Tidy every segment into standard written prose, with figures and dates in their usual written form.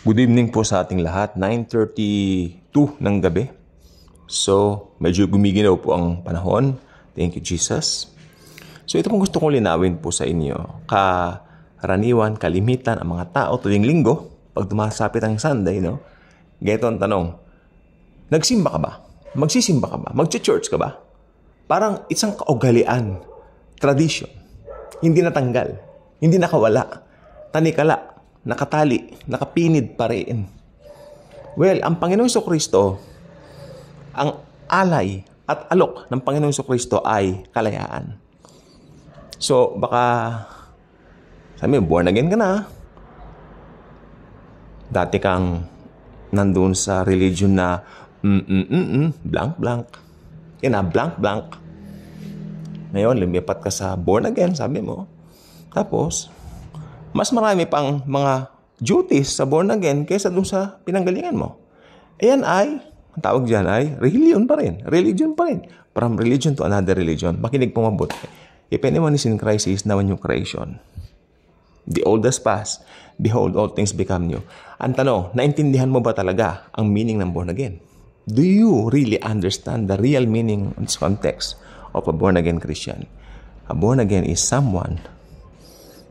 Good evening po sa ating lahat. 9:32 ng gabi. So, medyo gumiginaw po ang panahon. Thank you, Jesus. So, ito pong gusto kong linawin po sa inyo. Karaniwan, kalimitan ang mga tao tuwing linggo, pag dumasapit ang Sunday, no? Ganito ang tanong, nagsimba ka ba? Magsisimba ka ba? Magche-church ka ba? Parang isang kaugalian, tradition, hindi natanggal, hindi nakawala, tanikala, nakatali, nakapinid pa rin. Well, ang Panginoong Jesucristo, ang alay at alok ng Panginoong Jesucristo ay kalayaan. So, baka sabi, born again ka na. Dati kang nandun sa religion na blank blank. Blank blank. Ngayon, lumipat ka sa born again, sabi mo. Tapos, mas marami pang mga duties sa born again kaysa dun sa pinanggalingan mo. Ayan ay, ang tawag dyan ay, religion pa rin. Religion pa rin. From religion to another religion. Makinig po mabuti. If anyone is in Christ, he is now a new creation. The old has passed. Behold, all things become new. Ang tanong, naintindihan mo ba talaga ang meaning ng born again? Do you really understand the real meaning and context of a born again Christian? A born again is someone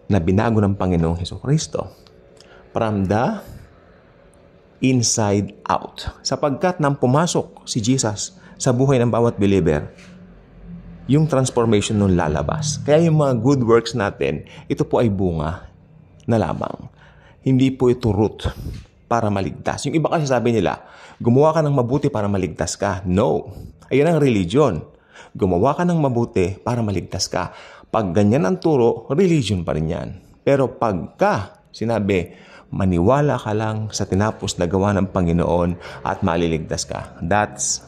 na binago ng Panginoong Jesucristo from the inside out. Sapagkat nang pumasok si Jesus sa buhay ng bawat believer, yung transformation nun lalabas. Kaya yung mga good works natin, ito po ay bunga na lamang. Hindi po ito root para maligtas. Yung iba kasi sabi nila, gumawa ka ng mabuti para maligtas ka. No. Ayan ang religion. Gumawa ka ng mabuti para maligtas ka. Pag ganyan ang turo, religion pa rin yan. Pero pagka sinabi, maniwala ka lang sa tinapos na gawa ng Panginoon at maliligtas ka, that's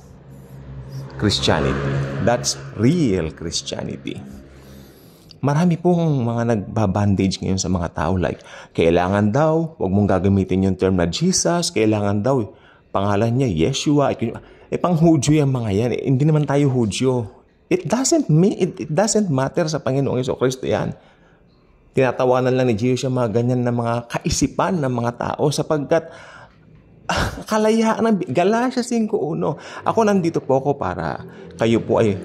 Christianity. That's real Christianity. Marami pong mga nagbabandage ngayon sa mga tao like, kailangan daw, wag mong gagamitin yung term na Jesus, kailangan daw, pangalan niya, Yeshua. Pang-Hudyo yung mga yan. Hindi naman tayo Hudyo. It doesn't matter sa Panginoong Jesucristo yan. Tinatawanan lang ni Jesus yung mga ganyan na mga kaisipan ng mga tao sapagkat kalayaan ng Galatia 5:1. Ako nandito po ako para kayo po ay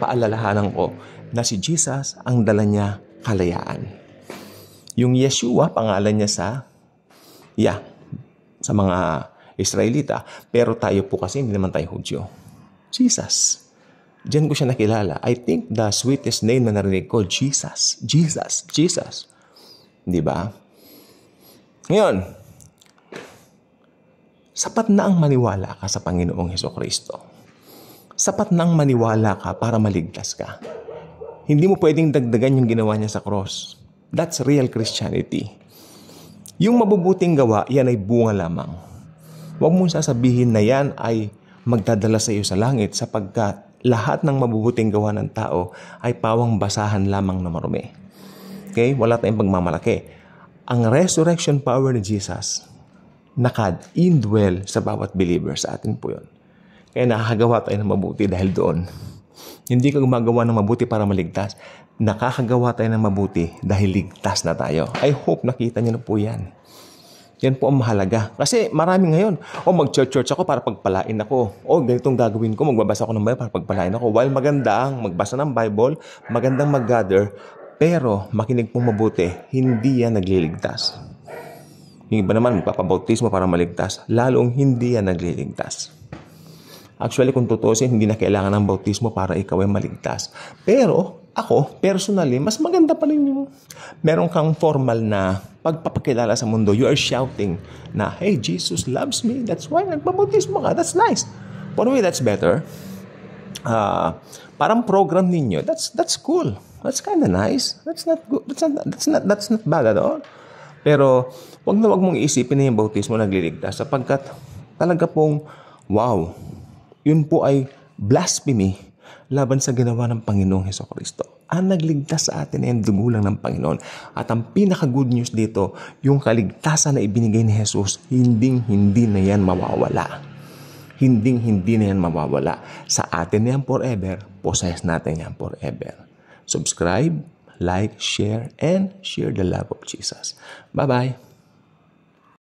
paalalahanan ko na si Jesus ang dala niya kalayaan. Yung Yeshua, pangalan niya sa mga Israelita. Pero tayo po kasi hindi naman tayo Hudyo. Jesus. Diyan ko siya nakilala. I think the sweetest name na narinig ko, Jesus. Jesus. Jesus. Di ba? Ngayon, sapat na ang maniwala ka sa Panginoong Jesucristo. Sapat na ang maniwala ka para maligtas ka. Hindi mo pwedeng dagdagan yung ginawa niya sa cross. That's real Christianity. Yung mabubuting gawa, yan ay bunga lamang. Huwag mong sasabihin na yan ay magdadala sa iyo sa langit sapagkat lahat ng mabubuting gawa ng tao ay pawang basahan lamang na marumi. Okay? Wala tayong pagmamalaki. Ang resurrection power ni Jesus naka-indwell sa bawat believer. Sa atin po yun. Kaya nakakagawa tayo ng mabuti dahil doon. Hindi ka gumagawa ng mabuti para maligtas. Nakakagawa tayo ng mabuti dahil ligtas na tayo. I hope nakita niyo na po yan. Yan po ang mahalaga. Kasi marami ngayon, mag-church ako para pagpalain ako. Ganitong gagawin ko, magbabasa ako ng Bible para pagpalain ako. While magandang magbasa ng Bible, magandang mag-gather, pero makinig pong mabuti, hindi yan nagliligtas. Yung iba naman, magpapabautismo para maligtas, lalong hindi yan nagliligtas. Actually, kung tutusin, hindi na kailangan ng bautismo para ikaw ay maligtas. Pero, ako, personally, mas maganda pa rin yung meron kang formal na pagpapakilala sa mundo. You are shouting na, hey, Jesus loves me. That's why nagbabautismo ka. That's nice. For me, that's better. Parang program ninyo. That's cool. That's kind of nice. That's not good. That's not bad at all. Pero, wag mong iisipin na yung bautismo nagliligtas sapagkat talaga pong, wow, yun po ay blasphemy laban sa ginawa ng Panginoong Jesucristo. Ang nagligtas sa atin ay ang dugo lang ng Panginoon. At ang pinaka-good news dito, yung kaligtasan na ibinigay ni Jesus, hindi na yan mawawala. Hindi na yan mawawala. Sa atin yan forever, possess natin yan forever. Subscribe, like, share, and share the love of Jesus. Bye-bye.